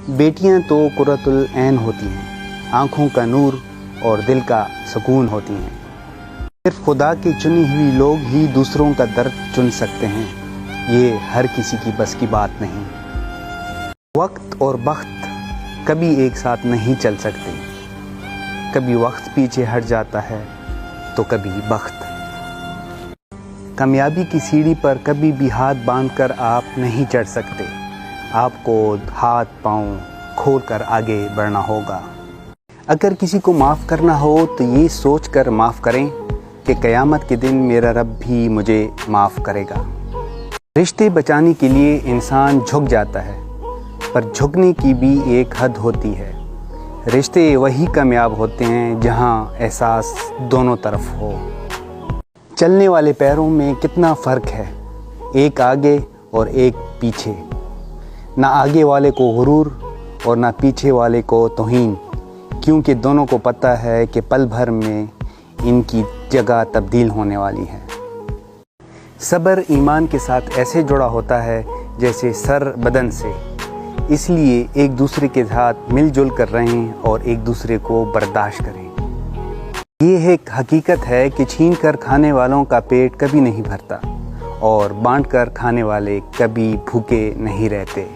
بیٹیاں تو قرۃ العین ہوتی ہیں، آنکھوں کا نور اور دل کا سکون ہوتی ہیں۔ صرف خدا کی چنی ہوئی لوگ ہی دوسروں کا درد چن سکتے ہیں، یہ ہر کسی کی بس کی بات نہیں۔ وقت اور بخت کبھی ایک ساتھ نہیں چل سکتے، کبھی وقت پیچھے ہٹ جاتا ہے تو کبھی بخت۔ کامیابی کی سیڑھی پر کبھی بھی ہاتھ باندھ کر آپ نہیں چڑھ سکتے، آپ کو ہاتھ پاؤں کھول کر آگے بڑھنا ہوگا۔ اگر کسی کو معاف کرنا ہو تو یہ سوچ کر معاف کریں کہ قیامت کے دن میرا رب بھی مجھے معاف کرے گا۔ رشتے بچانے کے لیے انسان جھک جاتا ہے، پر جھکنے کی بھی ایک حد ہوتی ہے۔ رشتے وہی کامیاب ہوتے ہیں جہاں احساس دونوں طرف ہو۔ چلنے والے پیروں میں کتنا فرق ہے، ایک آگے اور ایک پیچھے۔ نہ آگے والے کو غرور اور نہ پیچھے والے کو توہین، کیونکہ دونوں کو پتہ ہے کہ پل بھر میں ان کی جگہ تبدیل ہونے والی ہے۔ صبر ایمان کے ساتھ ایسے جڑا ہوتا ہے جیسے سر بدن سے، اس لیے ایک دوسرے کے ساتھ مل جل کر رہیں اور ایک دوسرے کو برداشت کریں۔ یہ ایک حقیقت ہے کہ چھین کر کھانے والوں کا پیٹ کبھی نہیں بھرتا اور بانٹ کر کھانے والے کبھی بھوکے نہیں رہتے۔